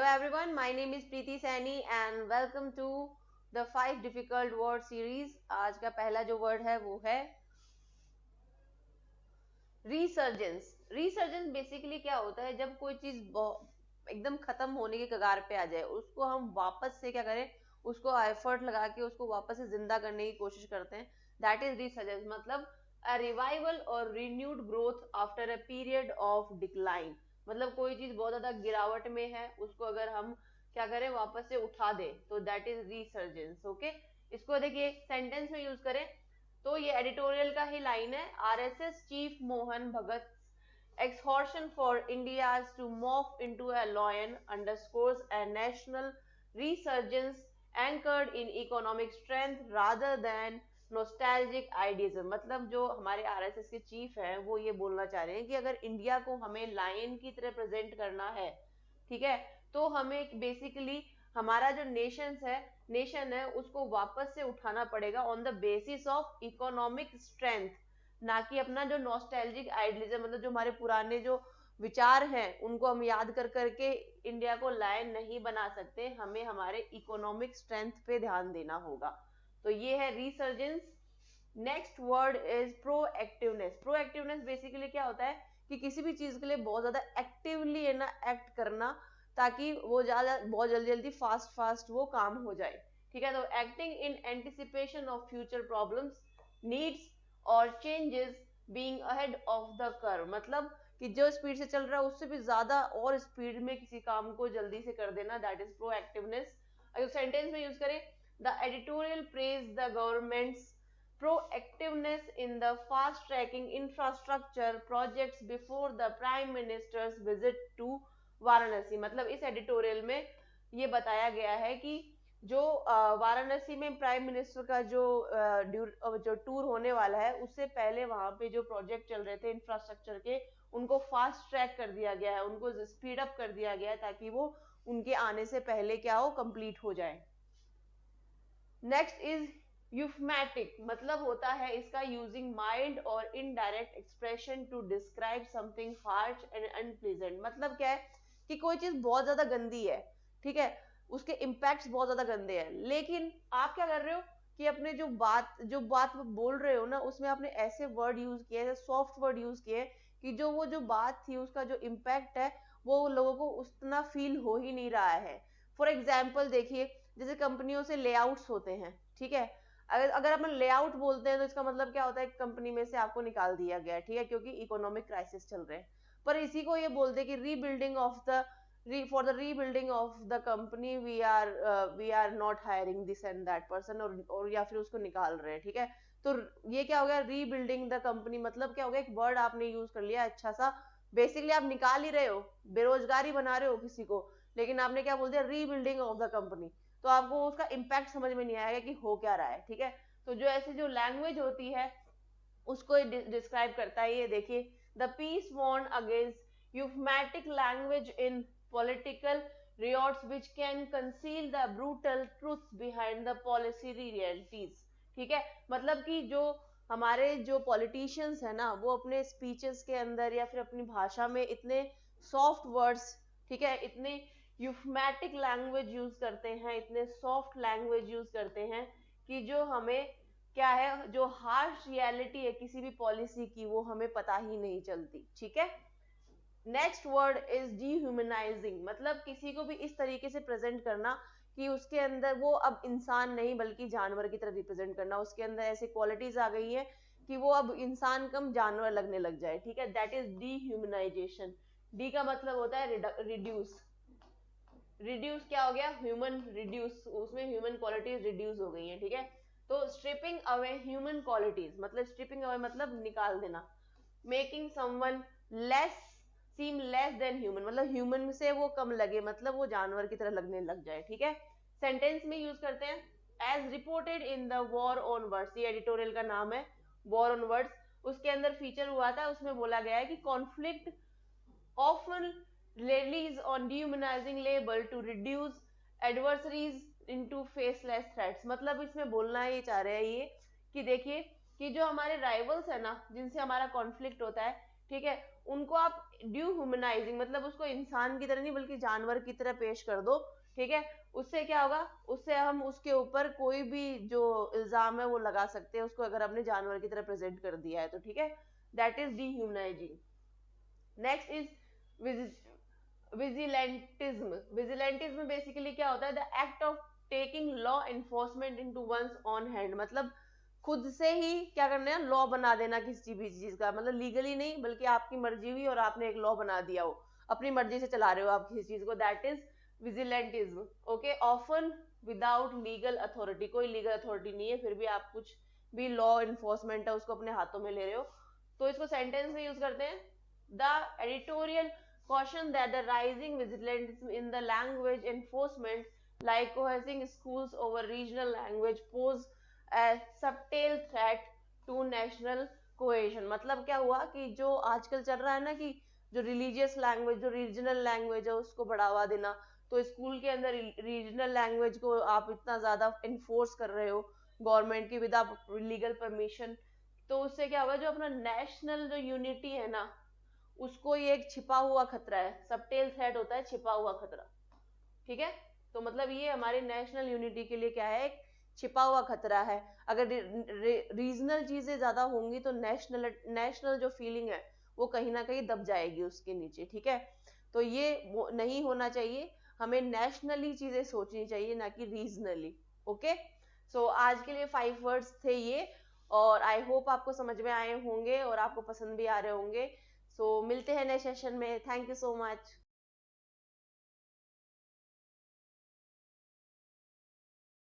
everyone, my name is Preeti Saini and welcome to the 5 difficult word series. आज का पहला जो word है वो है रीसर्जेंस. रीसर्जेंस बेसिकली क्या होता है, जब कोई चीज एकदम खत्म होने के कगार पे आ जाए, उसको हम वापस से क्या करें, उसको एफर्ट लगा के उसको वापस से जिंदा करने की कोशिश करते हैं. That is resurgence. मतलब अ रिवाइवल और renewed growth after a period of decline. मतलब कोई चीज बहुत ज्यादा गिरावट में है, उसको अगर हम क्या करें, वापस से उठा दे, तो दैट इज रीसर्जेंस. ओके, इसको देखिए सेंटेंस में यूज करें तो ये एडिटोरियल का ही लाइन है. RSS chief Mohan Bhagat exhortation for India's to morph into a lion underscores a national resurgence anchored in economic strength rather than nostalgic idealism. मतलब जो हमारे आरएसएस के चीफ हैं वो ये बोलना चाह रहे हैं कि अगर इंडिया को हमें लायन की तरह प्रेजेंट करना है, ठीक है, तो हमें बेसिकली हमारा जो नेशन है उसको वापस से उठाना पड़ेगा on the basis of economic strength, ना कि अपना जो नॉस्टैल्जिक आइडियलिज्म, मतलब जो हमारे पुराने जो विचार हैं उनको हम याद कर करके इंडिया को लायन नहीं बना सकते. हमें हमारे इकोनॉमिक स्ट्रेंथ पे ध्यान देना होगा. तो ये है resurgence. Next word is proactiveness. Proactiveness basically क्या होता है कि किसी भी चीज के लिए बहुत ज्यादा एक्टिवली है ना एक्ट करना, ताकि वो ज्यादा बहुत जल्दी जल्दी फास्ट वो काम हो जाए. ठीक है, तो acting in anticipation of future problems, needs और changes, being ahead of the curve. मतलब कि जो स्पीड से चल रहा है उससे भी ज्यादा और स्पीड में किसी काम को जल्दी से कर देना, दैट इज प्रोएक्टिवनेस. अगर सेंटेंस में यूज करें, the editorial praise the governments proactiveness in the fast tracking infrastructure projects before the prime minister's visit to Varanasi. मतलब इस एडिटोरियल में ये बताया गया है कि जो वाराणसी में प्राइम मिनिस्टर का जो टूर होने वाला है, उससे पहले वहां पे जो प्रोजेक्ट चल रहे थे इंफ्रास्ट्रक्चर के, उनको फास्ट ट्रैक कर दिया गया है, उनको स्पीड अप कर दिया गया है, ताकि वो उनके आने से पहले क्या हो, कंप्लीट हो जाए. Next is euphemistic. मतलब होता है इसका यूजिंग माइल्ड और indirect expression to describe something harsh and unpleasant. मतलब क्या है कि कोई चीज बहुत ज्यादा गंदी है, ठीक है, उसके इम्पैक्ट्स बहुत ज्यादा गंदे हैं, लेकिन आप क्या कर रहे हो कि अपने जो बात बोल रहे हो ना, उसमें आपने ऐसे वर्ड यूज किए, सॉफ्ट वर्ड यूज किए कि जो बात थी उसका जो इम्पैक्ट है वो लोगों को उतना फील हो ही नहीं रहा है. फॉर एग्जाम्पल देखिए, जैसे कंपनियों से लेआउट्स होते हैं, ठीक है, अगर अपन लेआउट बोलते हैं तो इसका मतलब क्या होता है, कंपनी में से आपको निकाल दिया गया, ठीक है, क्योंकि इकोनॉमिक क्राइसिस चल रहे हैं. पर इसी को ये बोलते कि rebuilding of the for the rebuilding of the company we are not hiring this and that person, और या फिर उसको निकाल रहे हैं. ठीक है, तो ये क्या हो गया, रीबिल्डिंग द कंपनी. मतलब क्या हो गया, एक वर्ड आपने यूज कर लिया अच्छा सा, बेसिकली आप निकाल ही रहे हो, बेरोजगारी बना रहे हो किसी को, लेकिन आपने क्या बोल दिया, रीबिल्डिंग ऑफ द कंपनी. तो आपको उसका इम्पैक्ट समझ में नहीं आएगा कि हो क्या रहा है. ठीक है, तो जो ऐसी जो लैंग्वेज होती है उसको डिस्क्राइब करता है. ये देखिए, the piece warn against euphemistic language in political riots which can conceal the brutal truths behind the policy realities. ठीक है, मतलब कि जो हमारे जो पॉलिटिशियंस है ना, वो अपने स्पीचेस के अंदर या फिर अपनी भाषा में इतने सॉफ्ट वर्ड्स, ठीक है, इतने यूफमैटिक लैंग्वेज यूज करते हैं, इतने सॉफ्ट लैंग्वेज यूज करते हैं कि जो हमें क्या है, जो हार्श रियलिटी है किसी भी पॉलिसी की, वो हमें पता ही नहीं चलती. ठीक है, नेक्स्ट वर्ड इज डीह्यूमनाइजिंग. मतलब किसी को भी इस तरीके से प्रेजेंट करना कि उसके अंदर वो अब इंसान नहीं बल्कि जानवर की तरह रिप्रेजेंट करना, उसके अंदर ऐसी क्वालिटीज आ गई है कि वो अब इंसान कम जानवर लगने लग जाए. ठीक है, दैट इज डीह्यूमनाइजेशन. डी का मतलब होता है रिड्यूस. रिड्यूस क्या हो गया, ह्यूमन रिड्यूस, उसमें ह्यूमन क्वालिटीज रिड्यूस हो गई हैं. ठीक है, तो स्ट्रिपिंग अवे ह्यूमन क्वालिटीज, मतलब स्ट्रिपिंग अवे मतलब निकाल देना. मेकिंग समवन लेस सीम लेस देन ह्यूमन, मतलब ह्यूमन से वो कम लगे, मतलब वो जानवर की तरह लगने लग जाए. ठीक है, सेंटेंस में यूज करते हैं, as reported in the war on words. ये एडिटोरियल का नाम है, वॉर ऑन वर्ड्स. उसके अंदर फीचर हुआ था, उसमें बोला गया है कि conflict often relies on dehumanizing label to reduce adversaries into faceless threats. मतलब इसमें बोलना ये चाह रहे हैं ये कि देखिए कि जो हमारे राइवल्स है ना, जिनसे हमारा कॉन्फ्लिक्ट होता है, ठीक है, उनको आप ड्यूह्यूमनाइजिंग, मतलब उसको इंसान की तरह नहीं बल्कि जानवर की तरह पेश कर दो, ठीक है। उससे क्या होगा, उससे हम उसके ऊपर कोई भी जो इल्जाम है वो लगा सकते हैं उसको, अगर हमने जानवर की तरह प्रेजेंट कर दिया है तो, ठीक है। That is dehumanising. Next is vigilantism. Vigilantism basically क्या होता है, the act of taking law enforcement into one's own hand, मतलब खुद से ही क्या करना है, लॉ बना देना किसी भी चीज का, मतलब लीगली नहीं बल्कि आपकी मर्जी हुई और आपने एक लॉ बना दिया हो, अपनी मर्जी से चला रहे हो आप किसी चीज को, that is vigilantism. Okay, often without legal authority, कोई लीगल अथॉरिटी नहीं है फिर भी आप कुछ भी लॉ इन्फोर्समेंट है उसको अपने हाथों में ले रहे हो, तो इसको सेंटेंस में यूज करते हैं, the editorial caution that the rising vigilantism in the language enforcement, like coercing schools over regional language, pose a subtle threat to national cohesion। मतलब क्या हुआ कि जो आजकल चल रहा है ना कि जो रिलीजियस लैंग्वेज, जो रीजनल लैंग्वेज है उसको बढ़ावा देना, तो स्कूल के अंदर रीजनल लैंग्वेज को आप इतना ज्यादा इन्फोर्स कर रहे हो गवर्नमेंट की विदाउट लीगल परमिशन, तो उससे क्या होगा, जो अपना नेशनल जो यूनिटी है ना उसको ये एक छिपा हुआ खतरा है, सबटेल थ्रेट होता है छिपा हुआ खतरा, ठीक है। तो मतलब ये हमारी नेशनल यूनिटी के लिए क्या है, एक छिपा हुआ खतरा है। अगर रीजनल चीजें ज्यादा होंगी तो नेशनल नेशनल जो फीलिंग है वो कहीं ना कहीं दब जाएगी उसके नीचे, ठीक है। तो ये नहीं होना चाहिए, हमें नेशनली चीजें सोचनी चाहिए ना कि रीजनली। ओके, सो आज के लिए 5 वर्ड्स थे ये, और आई होप आपको समझ में आए होंगे और आपको पसंद भी आ रहे होंगे। सो मिलते हैं नेक्स्ट सेशन में, थैंक यू सो मच।